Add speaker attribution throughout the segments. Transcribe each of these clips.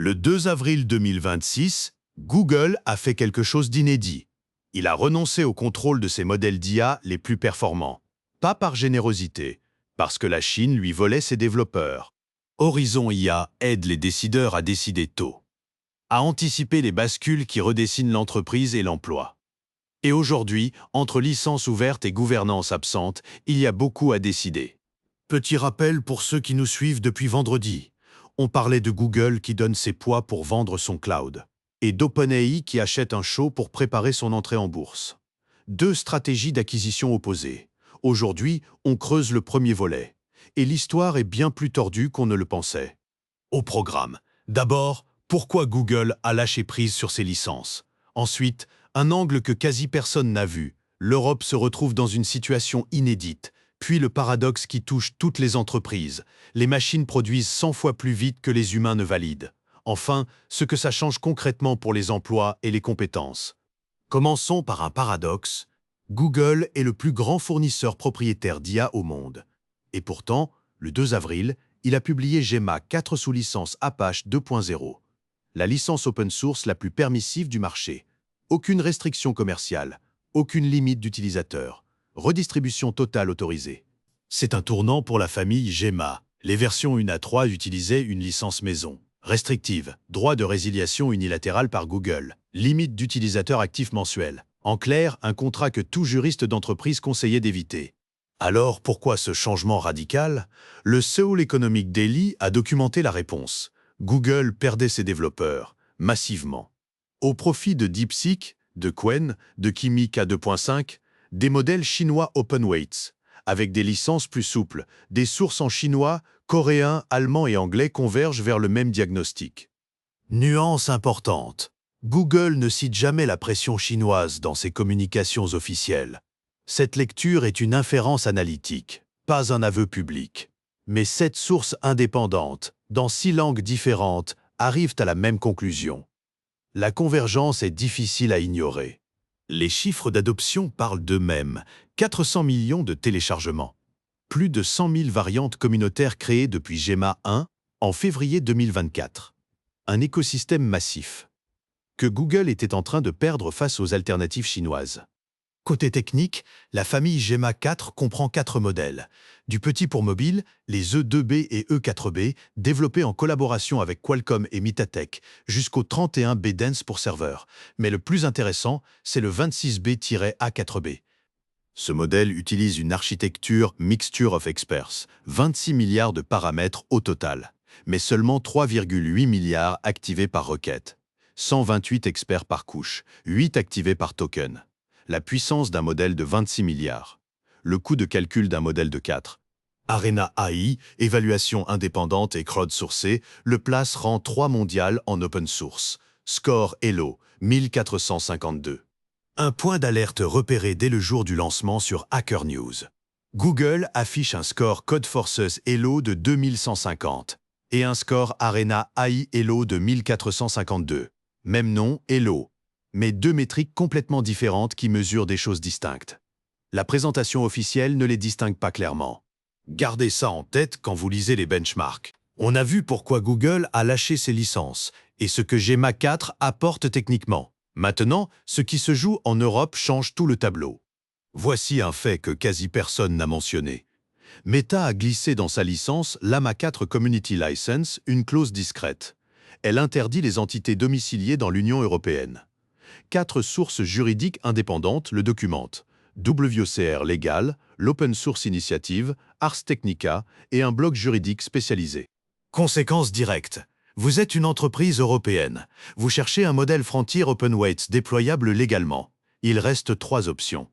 Speaker 1: Le 2 avril 2026, Google a fait quelque chose d'inédit. Il a renoncé au contrôle de ses modèles d'IA les plus performants. Pas par générosité, parce que la Chine lui volait ses développeurs. Horizon IA aide les décideurs à décider tôt, à anticiper les bascules qui redessinent l'entreprise et l'emploi. Et aujourd'hui, entre licences ouvertes et gouvernance absente, il y a beaucoup à décider. Petit rappel pour ceux qui nous suivent depuis vendredi. On parlait de Google qui donne ses poids pour vendre son cloud, et d'OpenAI qui achète un show pour préparer son entrée en bourse. Deux stratégies d'acquisition opposées. Aujourd'hui, on creuse le premier volet, et l'histoire est bien plus tordue qu'on ne le pensait. Au programme, d'abord, pourquoi Google a lâché prise sur ses licences. Ensuite, un angle que quasi personne n'a vu. L'Europe se retrouve dans une situation inédite. Puis le paradoxe qui touche toutes les entreprises. Les machines produisent 100 fois plus vite que les humains ne valident. Enfin, ce que ça change concrètement pour les emplois et les compétences. Commençons par un paradoxe. Google est le plus grand fournisseur propriétaire d'IA au monde. Et pourtant, le 2 avril, il a publié Gemma 4 sous licence Apache 2.0, la licence open source la plus permissive du marché. Aucune restriction commerciale, aucune limite d'utilisateur, redistribution totale autorisée. C'est un tournant pour la famille Gemma. Les versions 1 à 3 utilisaient une licence maison. Restrictive, droit de résiliation unilatéral par Google, limite d'utilisateurs actifs mensuels. En clair, un contrat que tout juriste d'entreprise conseillait d'éviter. Alors, pourquoi ce changement radical? Le Seoul Economic Daily a documenté la réponse. Google perdait ses développeurs, massivement. Au profit de DeepSeek, de Qwen, de Kimi K2.5, des modèles chinois open-weights, avec des licences plus souples, des sources en chinois, coréen, allemand et anglais convergent vers le même diagnostic. Nuance importante. Google ne cite jamais la pression chinoise dans ses communications officielles. Cette lecture est une inférence analytique, pas un aveu public. Mais 7 sources indépendantes, dans 6 langues différentes, arrivent à la même conclusion. La convergence est difficile à ignorer. Les chiffres d'adoption parlent d'eux-mêmes. 400 millions de téléchargements. Plus de 100 000 variantes communautaires créées depuis Gemma 1 en février 2024. Un écosystème massif que Google était en train de perdre face aux alternatives chinoises. Côté technique, la famille Gemma 4 comprend 4 modèles. Du petit pour mobile, les E2B et E4B, développés en collaboration avec Qualcomm et MediaTek, jusqu'au 31B Dense pour serveur. Mais le plus intéressant, c'est le 26B-A4B. Ce modèle utilise une architecture Mixture of Experts, 26 milliards de paramètres au total, mais seulement 3,8 milliards activés par requête, 128 experts par couche, 8 activés par token. La puissance d'un modèle de 26 milliards. Le coût de calcul d'un modèle de 4. Arena AI, évaluation indépendante et crowdsourcée, le place rang 3 mondial en open source. Score Elo, 1452. Un point d'alerte repéré dès le jour du lancement sur Hacker News. Google affiche un score Codeforces Elo de 2150 et un score Arena AI Elo de 1452. Même nom, Elo, mais 2 métriques complètement différentes qui mesurent des choses distinctes. La présentation officielle ne les distingue pas clairement. Gardez ça en tête quand vous lisez les benchmarks. On a vu pourquoi Google a lâché ses licences et ce que Gemma 4 apporte techniquement. Maintenant, ce qui se joue en Europe change tout le tableau. Voici un fait que quasi personne n'a mentionné. Meta a glissé dans sa licence Llama 4 Community License une clause discrète. Elle interdit les entités domiciliées dans l'Union européenne. 4 sources juridiques indépendantes le documentent. WCR Légal, l'Open Source Initiative, Ars Technica et un blog juridique spécialisé. Conséquence directe. Vous êtes une entreprise européenne. Vous cherchez un modèle Frontier OpenWeights déployable légalement. Il reste 3 options.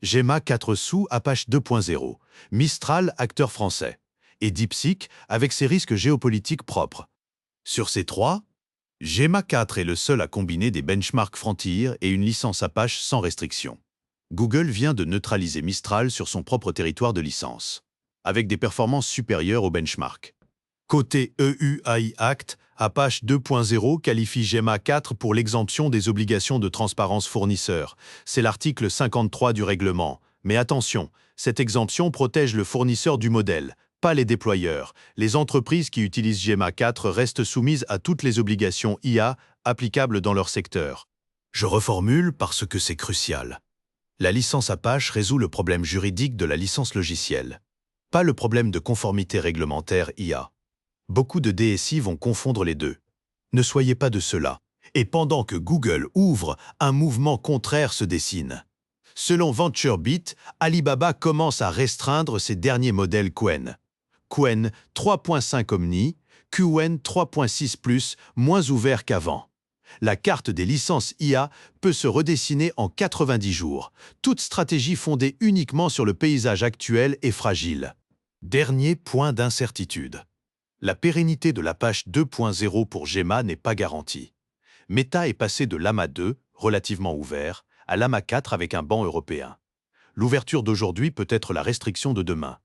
Speaker 1: Gemma 4 sous Apache 2.0, Mistral, acteur français, et DeepSeek avec ses risques géopolitiques propres. Sur ces 3, Gemma 4 est le seul à combiner des benchmarks Frontier et une licence Apache sans restriction. Google vient de neutraliser Mistral sur son propre territoire de licence, avec des performances supérieures aux benchmarks. Côté EU-AI Act, Apache 2.0 qualifie Gemma 4 pour l'exemption des obligations de transparence fournisseur. C'est l'article 53 du règlement. Mais attention, cette exemption protège le fournisseur du modèle, Pas les déployeurs. Les entreprises qui utilisent GEMA 4 restent soumises à toutes les obligations IA applicables dans leur secteur. Je reformule parce que c'est crucial. La licence Apache résout le problème juridique de la licence logicielle, pas le problème de conformité réglementaire IA. Beaucoup de DSI vont confondre les deux. Ne soyez pas de ceux-là. Et pendant que Google ouvre, un mouvement contraire se dessine. Selon VentureBeat, Alibaba commence à restreindre ses derniers modèles Qwen. Qwen 3.5 Omni, Qwen 3.6+, moins ouvert qu'avant. La carte des licences IA peut se redessiner en 90 jours. Toute stratégie fondée uniquement sur le paysage actuel est fragile. Dernier point d'incertitude. La pérennité de l'Apache 2.0 pour GEMA n'est pas garantie. Meta est passé de Llama 2, relativement ouvert, à Llama 4 avec un banc européen. L'ouverture d'aujourd'hui peut être la restriction de demain.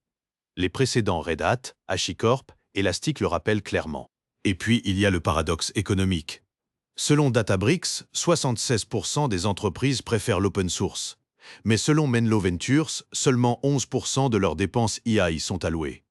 Speaker 1: Les précédents Red Hat, HashiCorp, Elastic le rappellent clairement. Et puis, il y a le paradoxe économique. Selon Databricks, 76% des entreprises préfèrent l'open source. Mais selon Menlo Ventures, seulement 11% de leurs dépenses IA y sont allouées.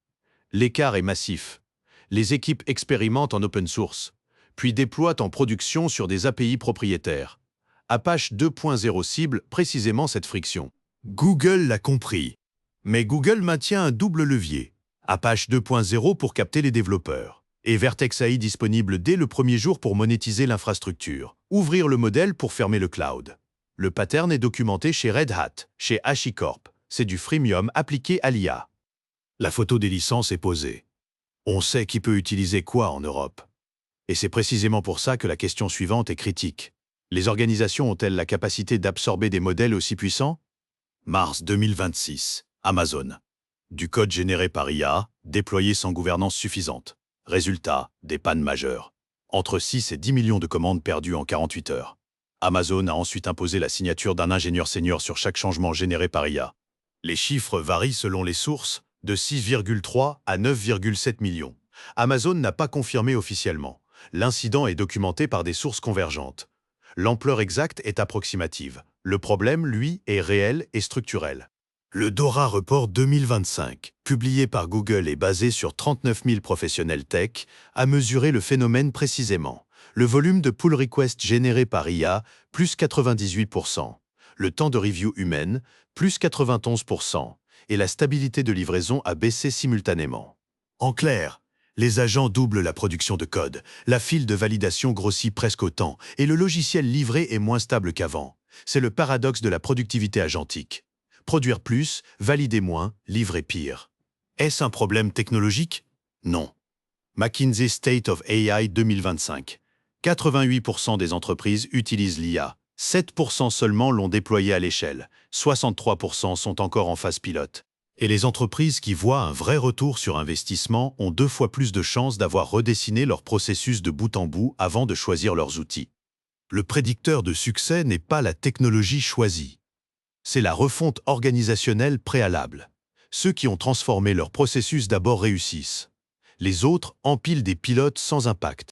Speaker 1: L'écart est massif. Les équipes expérimentent en open source, puis déploient en production sur des API propriétaires. Apache 2.0 cible précisément cette friction. Google l'a compris. Mais Google maintient un double levier. Apache 2.0 pour capter les développeurs. Et Vertex AI disponible dès le premier jour pour monétiser l'infrastructure. Ouvrir le modèle pour fermer le cloud. Le pattern est documenté chez Red Hat, chez HashiCorp. C'est du freemium appliqué à l'IA. La photo des licences est posée. On sait qui peut utiliser quoi en Europe. Et c'est précisément pour ça que la question suivante est critique. Les organisations ont-elles la capacité d'absorber des modèles aussi puissants? Mars 2026, Amazon. Du code généré par IA, déployé sans gouvernance suffisante. Résultat, des pannes majeures. Entre 6 et 10 millions de commandes perdues en 48 heures. Amazon a ensuite imposé la signature d'un ingénieur senior sur chaque changement généré par IA. Les chiffres varient selon les sources, de 6,3 à 9,7 millions. Amazon n'a pas confirmé officiellement. L'incident est documenté par des sources convergentes. L'ampleur exacte est approximative. Le problème, lui, est réel et structurel. Le Dora Report 2025, publié par Google et basé sur 39 000 professionnels tech, a mesuré le phénomène précisément. Le volume de pull requests générés par IA, plus 98%. Le temps de review humaine, plus 91%. Et la stabilité de livraison a baissé simultanément. En clair, les agents doublent la production de code, la file de validation grossit presque autant, et le logiciel livré est moins stable qu'avant. C'est le paradoxe de la productivité agentique. Produire plus, valider moins, livrer pire. Est-ce un problème technologique? Non. McKinsey State of AI 2025. 88% des entreprises utilisent l'IA. 7% seulement l'ont déployé à l'échelle. 63% sont encore en phase pilote. Et les entreprises qui voient un vrai retour sur investissement ont 2 fois plus de chances d'avoir redessiné leur processus de bout en bout avant de choisir leurs outils. Le prédicteur de succès n'est pas la technologie choisie. C'est la refonte organisationnelle préalable. Ceux qui ont transformé leur processus d'abord réussissent. Les autres empilent des pilotes sans impact.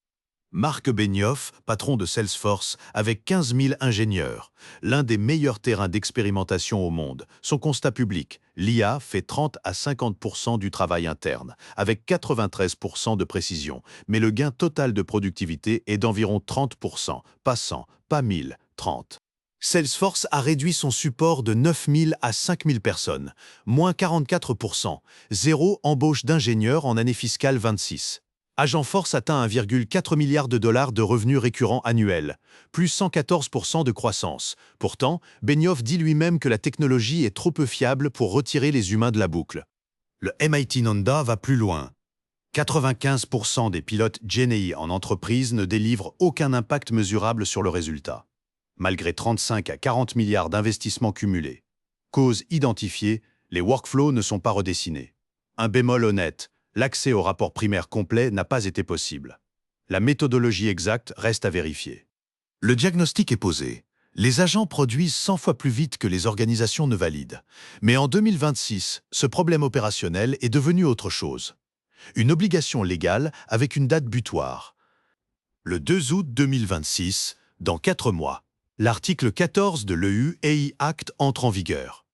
Speaker 1: Marc Benioff, patron de Salesforce, avec 15 000 ingénieurs, l'un des meilleurs terrains d'expérimentation au monde. Son constat public, l'IA fait 30 à 50% du travail interne, avec 93% de précision, mais le gain total de productivité est d'environ 30%, pas 100, pas 1000, 30. Salesforce a réduit son support de 9 000 à 5 000 personnes, moins 44%, zéro embauche d'ingénieurs en année fiscale 26. Agentforce atteint 1,4 milliard de dollars de revenus récurrents annuels, plus 114% de croissance. Pourtant, Benioff dit lui-même que la technologie est trop peu fiable pour retirer les humains de la boucle. Le MIT Nanda va plus loin. 95% des pilotes GenAI en entreprise ne délivrent aucun impact mesurable sur le résultat, malgré 35 à 40 milliards d'investissements cumulés. Cause identifiée, les workflows ne sont pas redessinés. Un bémol honnête, l'accès au rapport primaire complet n'a pas été possible. La méthodologie exacte reste à vérifier. Le diagnostic est posé. Les agents produisent 100 fois plus vite que les organisations ne valident. Mais en 2026, ce problème opérationnel est devenu autre chose. Une obligation légale avec une date butoir. Le 2 août 2026, dans 4 mois, l'article 14 de l'EU AI Act entre en vigueur.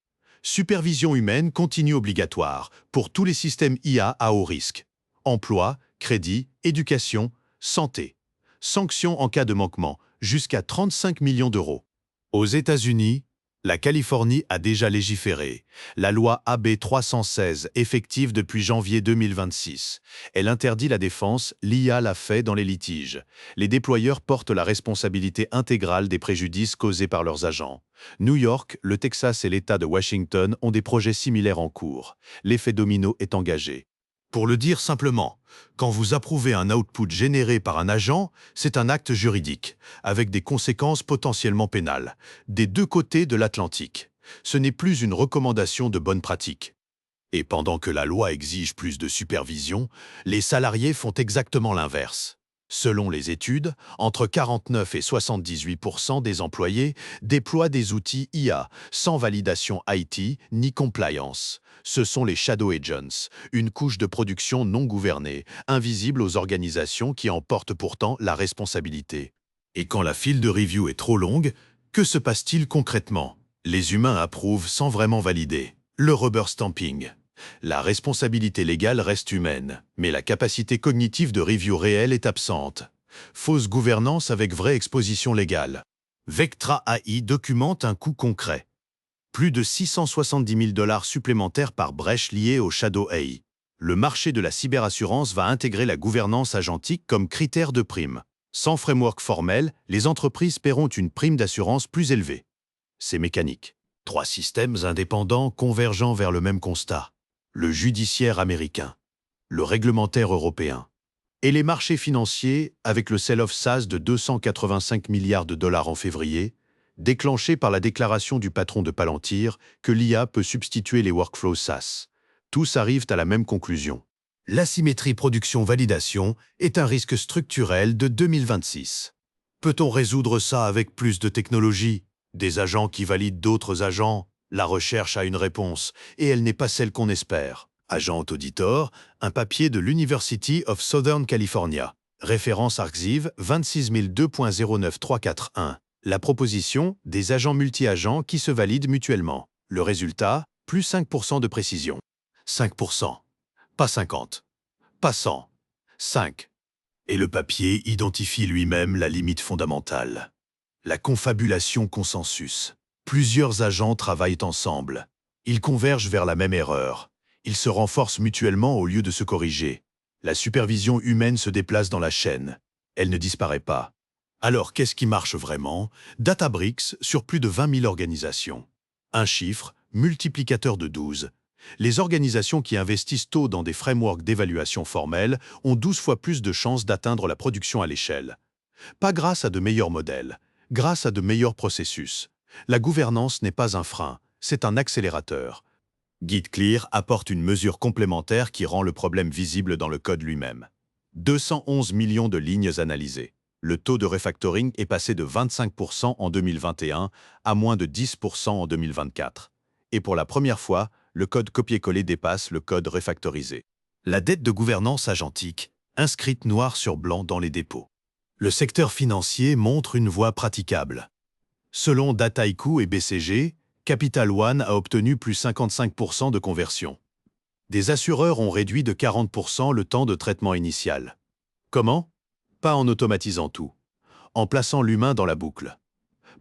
Speaker 1: Supervision humaine continue obligatoire pour tous les systèmes IA à haut risque. Emploi, crédit, éducation, santé. Sanctions en cas de manquement, jusqu'à 35 millions d'euros. Aux États-Unis, la Californie a déjà légiféré. La loi AB 316, effective depuis janvier 2026. Elle interdit la défense, l'IA l'a fait dans les litiges. Les déployeurs portent la responsabilité intégrale des préjudices causés par leurs agents. New York, le Texas et l'État de Washington ont des projets similaires en cours. L'effet domino est engagé. Pour le dire simplement, quand vous approuvez un output généré par un agent, c'est un acte juridique, avec des conséquences potentiellement pénales, des deux côtés de l'Atlantique. Ce n'est plus une recommandation de bonne pratique. Et pendant que la loi exige plus de supervision, les salariés font exactement l'inverse. Selon les études, entre 49 et 78% des employés déploient des outils IA sans validation IT ni compliance. Ce sont les Shadow Agents, une couche de production non gouvernée, invisible aux organisations qui en portent pourtant la responsabilité. Et quand la file de review est trop longue, que se passe-t-il concrètement? Les humains approuvent sans vraiment valider. Le rubber stamping. La responsabilité légale reste humaine, mais la capacité cognitive de review réelle est absente. Fausse gouvernance avec vraie exposition légale. Vectra AI documente un coût concret. Plus de 670 000 $ supplémentaires par brèche liée au Shadow AI. Le marché de la cyberassurance va intégrer la gouvernance agentique comme critère de prime. Sans framework formel, les entreprises paieront une prime d'assurance plus élevée. C'est mécanique. 3 systèmes indépendants convergeant vers le même constat. Le judiciaire américain, le réglementaire européen et les marchés financiers avec le sell-off SaaS de 285 milliards de dollars en février, déclenché par la déclaration du patron de Palantir que l'IA peut substituer les workflows SaaS. Tous arrivent à la même conclusion. L'asymétrie production-validation est un risque structurel de 2026. Peut-on résoudre ça avec plus de technologie? Des agents qui valident d'autres agents? La recherche a une réponse, et elle n'est pas celle qu'on espère. Agent Auditor, un papier de l'University of Southern California. Référence Arxiv 2609341. La proposition des agents multi-agents qui se valident mutuellement. Le résultat, plus 5% de précision. 5%. Pas 50. Pas 100. 5. Et le papier identifie lui-même la limite fondamentale. La confabulation consensus. Plusieurs agents travaillent ensemble. Ils convergent vers la même erreur. Ils se renforcent mutuellement au lieu de se corriger. La supervision humaine se déplace dans la chaîne. Elle ne disparaît pas. Alors, qu'est-ce qui marche vraiment? Databricks sur plus de 20 000 organisations. Un chiffre, multiplicateur de 12. Les organisations qui investissent tôt dans des frameworks d'évaluation formels ont 12 fois plus de chances d'atteindre la production à l'échelle. Pas grâce à de meilleurs modèles, grâce à de meilleurs processus. La gouvernance n'est pas un frein, c'est un accélérateur. GitClear apporte une mesure complémentaire qui rend le problème visible dans le code lui-même. 211 millions de lignes analysées. Le taux de refactoring est passé de 25% en 2021 à moins de 10% en 2024. Et pour la première fois, le code copié-collé dépasse le code refactorisé. La dette de gouvernance agentique, inscrite noir sur blanc dans les dépôts. Le secteur financier montre une voie praticable. Selon Dataiku et BCG, Capital One a obtenu plus 55% de conversion. Des assureurs ont réduit de 40% le temps de traitement initial. Comment? Pas en automatisant tout. En plaçant l'humain dans la boucle.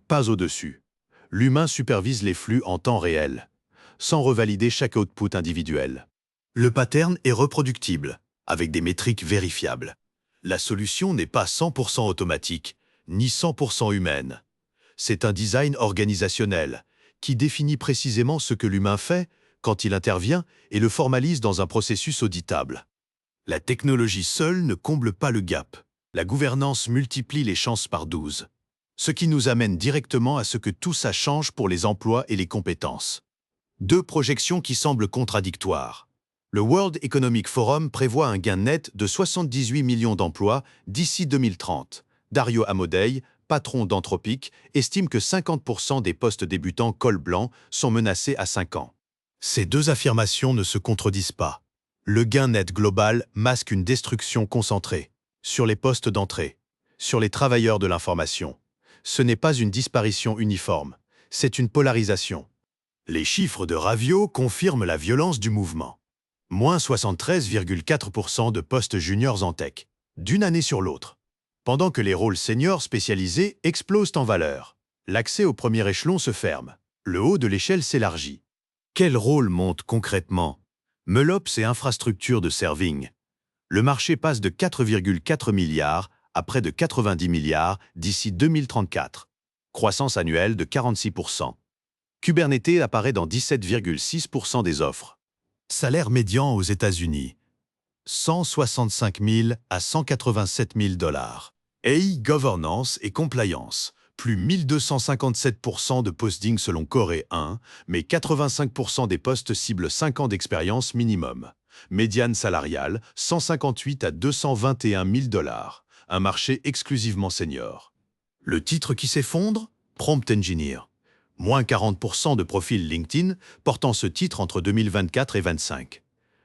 Speaker 1: Pas au-dessus. L'humain supervise les flux en temps réel, sans revalider chaque output individuel. Le pattern est reproductible, avec des métriques vérifiables. La solution n'est pas 100% automatique, ni 100% humaine. C'est un design organisationnel qui définit précisément ce que l'humain fait quand il intervient et le formalise dans un processus auditable. La technologie seule ne comble pas le gap. La gouvernance multiplie les chances par 12. Ce qui nous amène directement à ce que tout ça change pour les emplois et les compétences. Deux projections qui semblent contradictoires. Le World Economic Forum prévoit un gain net de 78 millions d'emplois d'ici 2030. Dario Amodei, patron d'Anthropic, estime que 50% des postes débutants col blanc sont menacés à 5 ans. Ces deux affirmations ne se contredisent pas. Le gain net global masque une destruction concentrée sur les postes d'entrée, sur les travailleurs de l'information. Ce n'est pas une disparition uniforme, c'est une polarisation. Les chiffres de Ravio confirment la violence du mouvement. Moins 73,4% de postes juniors en tech, d'une année sur l'autre. Pendant que les rôles seniors spécialisés explosent en valeur, l'accès au premier échelon se ferme, le haut de l'échelle s'élargit. Quel rôle monte concrètement MLOps et infrastructures de serving. Le marché passe de 4,4 milliards à près de 90 milliards d'ici 2034, croissance annuelle de 46%. Kubernetes apparaît dans 17,6% des offres. Salaire médian aux États-Unis, 165 000 à 187 000 $. AI, governance et compliance, plus 1257% de postings selon Corée 1, mais 85% des postes ciblent 5 ans d'expérience minimum. Médiane salariale, 158 à 221 000 $, un marché exclusivement senior. Le titre qui s'effondre, Prompt Engineer. Moins 40% de profils LinkedIn portant ce titre entre 2024 et 2025.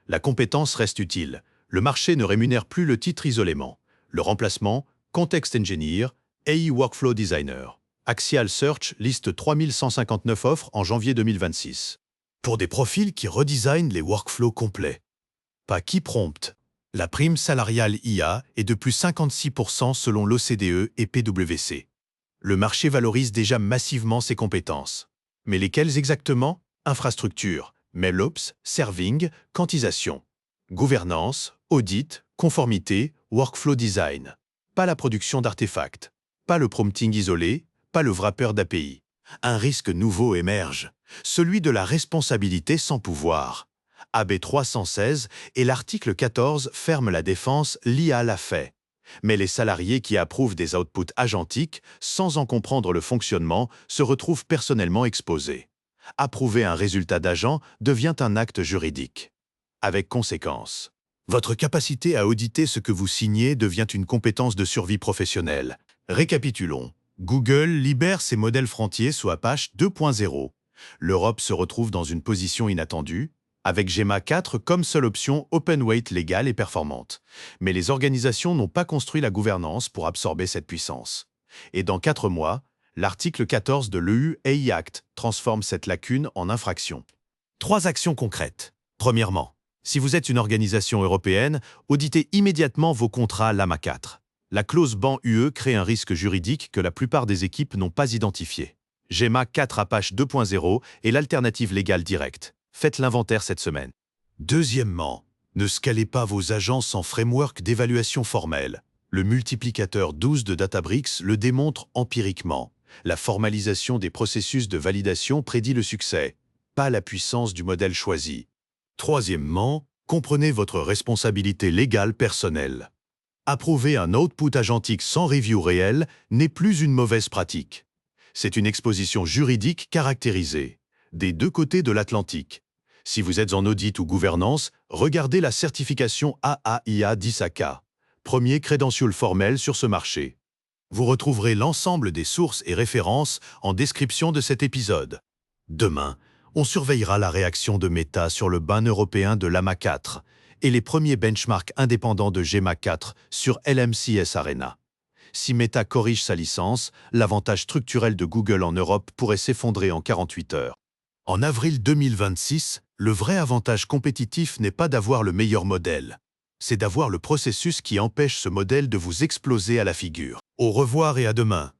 Speaker 1: La compétence reste utile. Le marché ne rémunère plus le titre isolément. Le remplacement, Context Engineer, AI Workflow Designer. Axial Search liste 3159 offres en janvier 2026. Pour des profils qui redesignent les workflows complets. Pas qui prompt. La prime salariale IA est de plus 56% selon l'OCDE et PwC. Le marché valorise déjà massivement ses compétences. Mais lesquelles exactement? Infrastructure, MLOps, serving, quantisation. Gouvernance, audit, conformité, workflow design. Pas la production d'artefacts. Pas le prompting isolé, pas le wrapper d'API. Un risque nouveau émerge, celui de la responsabilité sans pouvoir. AB 316 et l'article 14 ferment la défense, l'IA l'a fait. Mais les salariés qui approuvent des outputs agentiques, sans en comprendre le fonctionnement, se retrouvent personnellement exposés. Approuver un résultat d'agent devient un acte juridique. Avec conséquence. Votre capacité à auditer ce que vous signez devient une compétence de survie professionnelle. Récapitulons. Google libère ses modèles frontiers sous Apache 2.0. L'Europe se retrouve dans une position inattendue, avec Gemma 4 comme seule option open-weight légale et performante. Mais les organisations n'ont pas construit la gouvernance pour absorber cette puissance. Et dans 4 mois, l'article 14 de l'EU AI Act transforme cette lacune en infraction. 3 actions concrètes. Premièrement, si vous êtes une organisation européenne, auditez immédiatement vos contrats Lama 4. La clause ban UE crée un risque juridique que la plupart des équipes n'ont pas identifié. Gemma 4 Apache 2.0 est l'alternative légale directe. Faites l'inventaire cette semaine. Deuxièmement, ne scalez pas vos agences sans framework d'évaluation formelle. Le multiplicateur 12 de Databricks le démontre empiriquement. La formalisation des processus de validation prédit le succès, pas la puissance du modèle choisi. Troisièmement, comprenez votre responsabilité légale personnelle. Approuver un output agentique sans review réel n'est plus une mauvaise pratique. C'est une exposition juridique caractérisée, des deux côtés de l'Atlantique. Si vous êtes en audit ou gouvernance, regardez la certification AAIA d'ISACA, premier crédential formel sur ce marché. Vous retrouverez l'ensemble des sources et références en description de cet épisode. Demain, on surveillera la réaction de Meta sur le ban européen de Llama 4 et les premiers benchmarks indépendants de Gemma 4 sur LMCS Arena. Si Meta corrige sa licence, l'avantage structurel de Google en Europe pourrait s'effondrer en 48 heures. En avril 2026, le vrai avantage compétitif n'est pas d'avoir le meilleur modèle. C'est d'avoir le processus qui empêche ce modèle de vous exploser à la figure. Au revoir et à demain.